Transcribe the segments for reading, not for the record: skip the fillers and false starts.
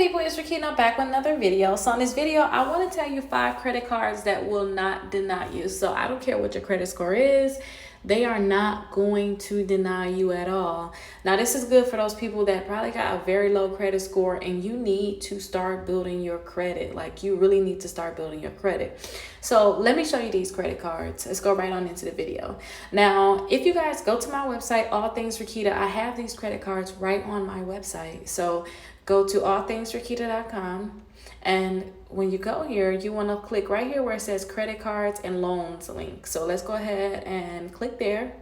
people, it's Rakina back with another video. So in this video, I want to tell you 5 credit cards that will not deny you. So I don't care what your credit score is, they are not going to deny you at all. Now this is good for those people that probably got a very low credit score and you need to start building your credit. Like, you really need to start building your credit. So let me show you these credit cards. Let's go right on into the video. Now, if you guys go to my website, All Things Rakita, I have these credit cards right on my website. So go to allthingsrakita.com, and when you go here, you want to click right here where it says credit cards and loans link. So let's go ahead and click there.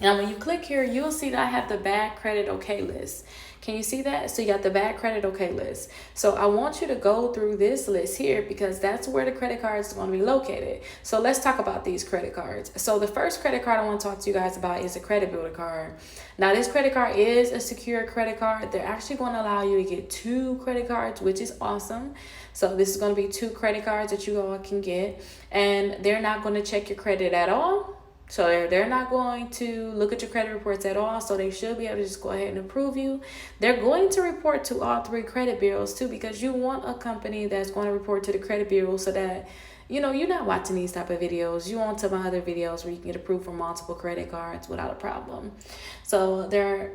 Now when you click here, you'll see that I have the bad credit okay list. Can you see that? So you got the bad credit okay list. So I want you to go through this list here because that's where the credit cards are going to be located. So let's talk about these credit cards. So the first credit card I want to talk to you guys about is a credit builder card. Now this credit card is a secure credit card. They're actually going to allow you to get 2 credit cards, which is awesome. So this is going to be 2 credit cards that you all can get, and they're not going to check your credit at all. So they're not going to look at your credit reports at all. So they should be able to just go ahead and approve you. They're going to report to all 3 credit bureaus too, because you want a company that's going to report to the credit bureau so that, you know, you're not watching these type of videos. You want some other videos where you can get approved for multiple credit cards without a problem. So they're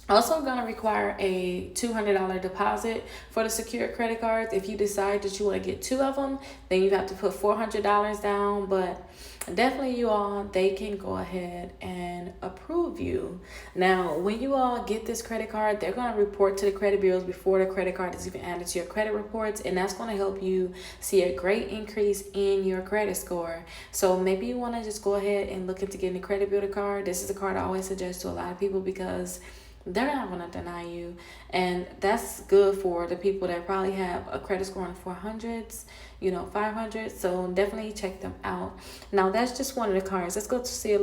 also going to require a $200 deposit for the secured credit cards. If you decide that you want to get 2 of them, then you have to put $400 down. But definitely, you all, they can go ahead and approve you. Now, when you all get this credit card, they're going to report to the credit bureaus before the credit card is even added to your credit reports, and that's going to help you see a great increase in your credit score. So maybe you want to just go ahead and look into getting a credit builder card. This is a card I always suggest to a lot of people because they're not going to deny you, and that's good for the people that probably have a credit score in the 400s, you know, 500. So definitely check them out. Now that's just one of the cards. Let's go to see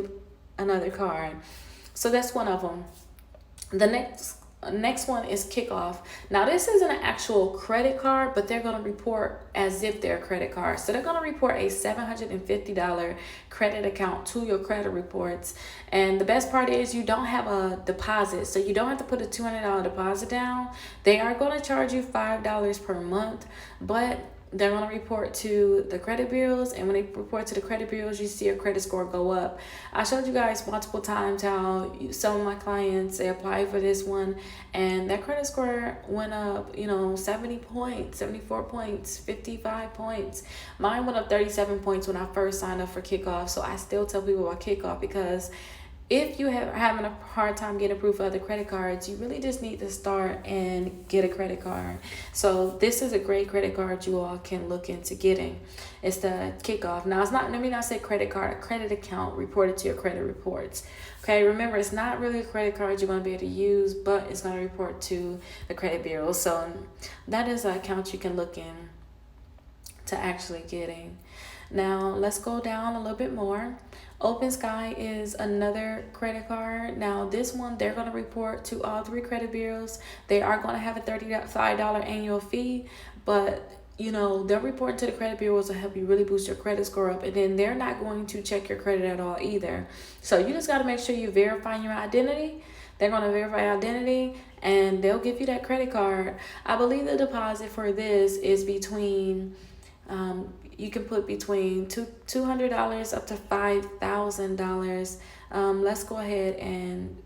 another card. So that's one of them. The next one is Kickoff. Now this isn't an actual credit card, but they're going to report as if they're a credit card. So they're going to report a $750 credit account to your credit reports. And the best part is you don't have a deposit, so you don't have to put a $200 deposit down. They are going to charge you $5 per month, but they're going to report to the credit bureaus, and when they report to the credit bureaus, you see your credit score go up. I showed you guys multiple times how some of my clients, they applied for this one, and their credit score went up, you know, 70 points, 74 points, 55 points. Mine went up 37 points when I first signed up for Kickoff, so I still tell people about Kickoff because if you are having a hard time getting approved for other credit cards, you really just need to start and get a credit card. So this is a great credit card you all can look into getting. It's the Kickoff. Now, it's not, let me not say credit card, a credit account reported to your credit reports. Okay, remember, it's not really a credit card you're going to be able to use, but it's going to report to the credit bureau. So that is an account you can look in to actually getting. Now let's go down a little bit more. Open Sky is another credit card. Now this one, they're going to report to all 3 credit bureaus. They are going to have a $35 annual fee, but you know, they'll report to the credit bureaus to help you really boost your credit score up, and then they're not going to check your credit at all either. So you just got to make sure you verify your identity. They're going to verify your identity, and they'll give you that credit card. I believe the deposit for this is between you can put between $200 up to $5,000. Let's go ahead and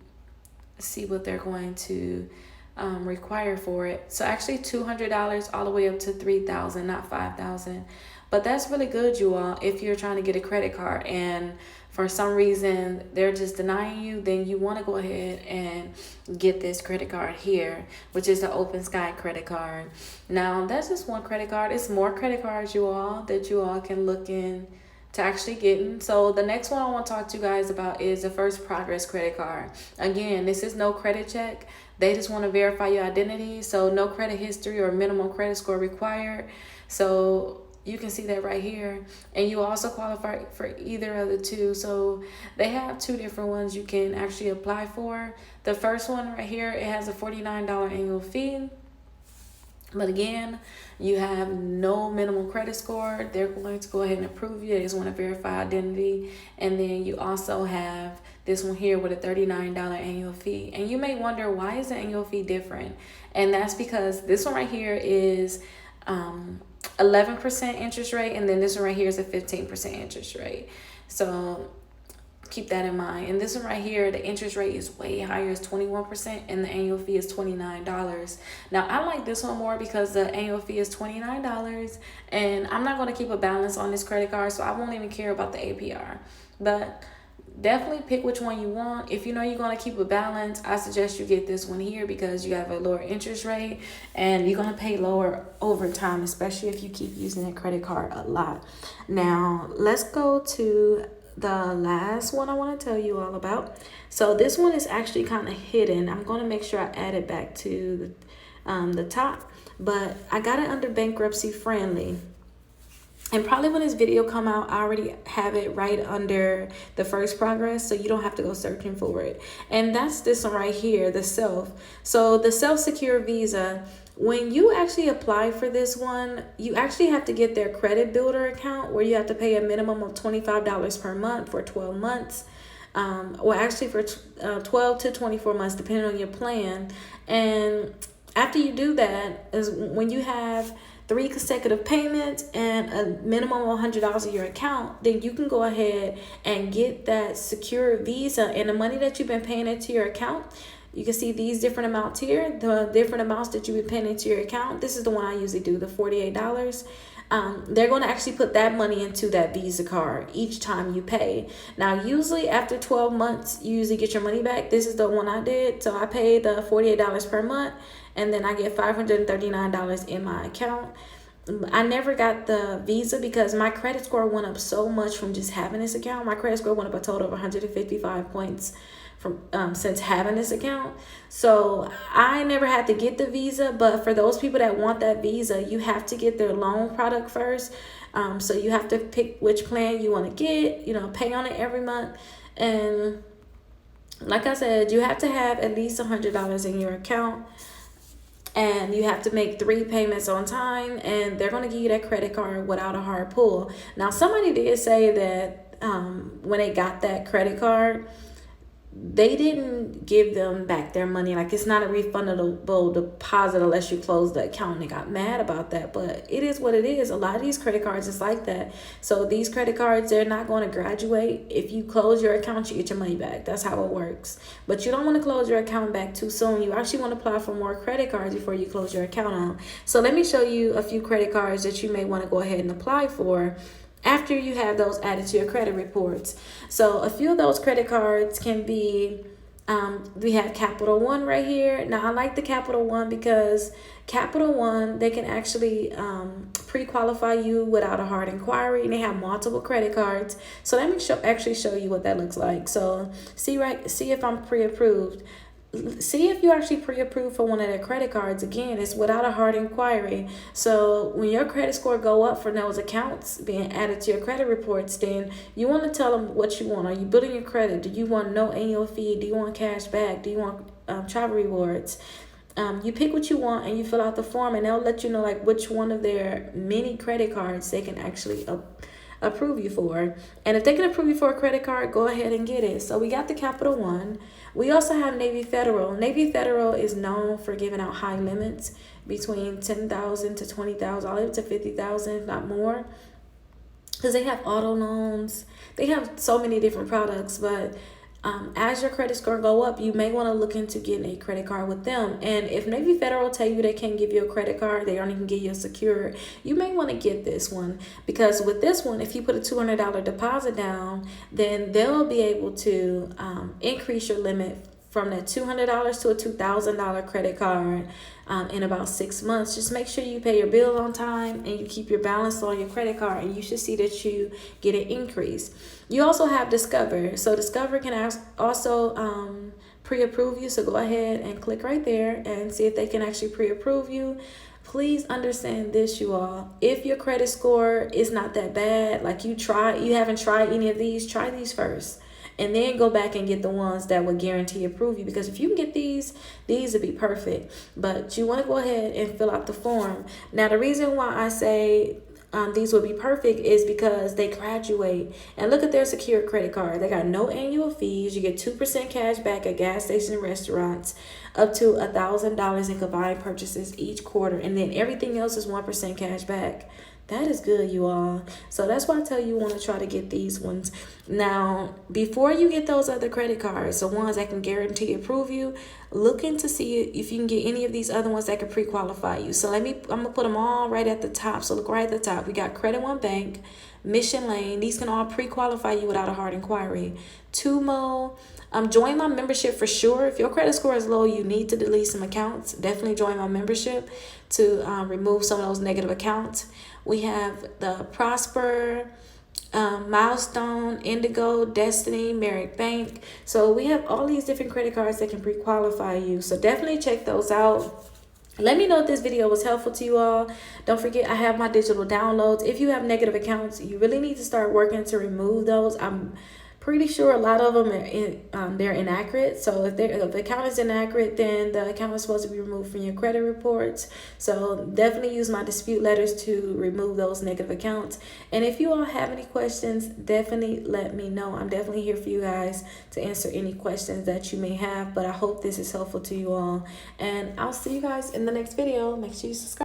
see what they're going to require for it. So actually $200 all the way up to $3,000, not $5,000. But that's really good, you all. If you're trying to get a credit card and for some reason they're just denying you, then you want to go ahead and get this credit card here, which is the Open Sky credit card. Now that's just one credit card. It's more credit cards, you all, that you all can look in to actually getting. So the next one I want to talk to you guys about is the First Progress credit card. Again, this is no credit check. They just want to verify your identity. So no credit history or minimum credit score required. So you can see that right here, and you also qualify for either of the 2. So they have 2 different ones you can actually apply for. The first one right here, it has a $49 annual fee. But again, you have no minimum credit score. They're going to go ahead and approve you. They just want to verify identity. And then you also have this one here with a $39 annual fee. And you may wonder, why is the annual fee different? And that's because this one right here is 11% interest rate, and then this one right here is a 15% interest rate. So keep that in mind. And this one right here, the interest rate is way higher, it's 21%, and the annual fee is $29. Now I like this one more because the annual fee is $29, and I'm not going to keep a balance on this credit card, so I won't even care about the APR. But definitely pick which one you want. If you know you're going to keep a balance, I suggest you get this one here because you have a lower interest rate and you're going to pay lower over time, especially if you keep using that credit card a lot. Now let's go to the last one I want to tell you all about. So this one is actually kind of hidden. I'm going to make sure I add it back to the top, but I got it under bankruptcy friendly. And probably when this video come out, I already have it right under the first progress, so you don't have to go searching for it. And that's this one right here, the self. So the self-secure visa, when you actually apply for this one, you actually have to get their credit builder account where you have to pay a minimum of $25 per month for 12 months. Well, actually for 12 to 24 months, depending on your plan. And after you do that is when you have 3 consecutive payments and a minimum of $100 in your account, then you can go ahead and get that secure visa. And the money that you've been paying into your account, you can see these different amounts here, the different amounts that you've been paying into your account. This is the one I usually do, the $48. They're going to actually put that money into that Visa card each time you pay. Now, usually after 12 months, you usually get your money back. This is the one I did. So I paid the $48 per month, and then I get $539 in my account. I never got the Visa because my credit score went up so much from just having this account. My credit score went up a total of 155 points from since having this account. So I never had to get the Visa, but for those people that want that Visa, you have to get their loan product first. So you have to pick which plan you want to get, pay on it every month. And like I said, you have to have at least $100 in your account. And you have to make 3 payments on time, and they're going to give you that credit card without a hard pull. Now, somebody did say that when they got that credit card, they didn't give them back their money. Like, it's not a refundable deposit unless you close the account, and they got mad about that. But it is what it is. A lot of these credit cards is like that. So these credit cards, they're not going to graduate. If you close your account, you get your money back. That's how it works. But you don't want to close your account back too soon. You actually want to apply for more credit cards before you close your account out. So let me show you a few credit cards that you may want to go ahead and apply for after you have those added to your credit reports. So a few of those credit cards can be, we have Capital One right here. Now I like the Capital One because Capital One, they can actually pre-qualify you without a hard inquiry, and they have multiple credit cards. So let me actually show you what that looks like. So see if I'm pre-approved. See if you actually pre-approved for one of their credit cards. Again, it's without a hard inquiry. So when your credit score go up for those accounts being added to your credit reports, then you want to tell them what you want. Are you building your credit? Do you want no annual fee? Do you want cash back? Do you want travel rewards? You pick what you want and you fill out the form, and they'll let you know like which one of their many credit cards they can actually approve you for. And if they can approve you for a credit card, go ahead and get it. So we got the Capital One. We also have Navy Federal. Navy Federal is known for giving out high limits between $10,000 to $20,000, all the way up to $50,000, if not more, because they have auto loans. They have so many different products, but as your credit score go up, you may want to look into getting a credit card with them. And if Navy Federal tell you they can't give you a credit card, they don't even give you a secure, you may want to get this one, because with this one, if you put a $200 deposit down, then they'll be able to increase your limit from that $200 to a $2,000 credit card in about 6 months. Just make sure you pay your bill on time and you keep your balance on your credit card, and you should see that you get an increase. You also have Discover. So Discover can also pre-approve you. So go ahead and click right there and see if they can actually pre-approve you. Please understand this, you all. If your credit score is not that bad, like you haven't tried any of these, try these first. and then go back and get the ones that would guarantee approve you. Because if you can get these would be perfect. But you want to go ahead and fill out the form. Now, the reason why I say these would be perfect is because they graduate. And look at their secure credit card. They got no annual fees. You get 2% cash back at gas stations and restaurants, up to $1,000 in combined purchases each quarter, and then everything else is 1% cash back. That is good, you all. So that's why I tell you want to try to get these ones. Now, before you get those other credit cards, the ones that can guarantee approve you, looking to see if you can get any of these other ones that can pre-qualify you. So I'm going to put them all right at the top. So look right at the top. We got Credit One Bank, Mission Lane. These can all pre-qualify you without a hard inquiry. Tumo. Join my membership for sure. If your credit score is low, you need to delete some accounts. Definitely join my membership to remove some of those negative accounts. We have the Prosper, Milestone, Indigo, Destiny, Merrick Bank. So we have all these different credit cards that can pre-qualify you. So definitely check those out. Let me know if this video was helpful to you all. Don't forget, I have my digital downloads. If you have negative accounts, you really need to start working to remove those. I'm pretty sure a lot of them are they're inaccurate. So if the account is inaccurate, then the account is supposed to be removed from your credit reports. So definitely use my dispute letters to remove those negative accounts. And if you all have any questions, definitely let me know. I'm definitely here for you guys to answer any questions that you may have. But I hope this is helpful to you all. And I'll see you guys in the next video. Make sure you subscribe.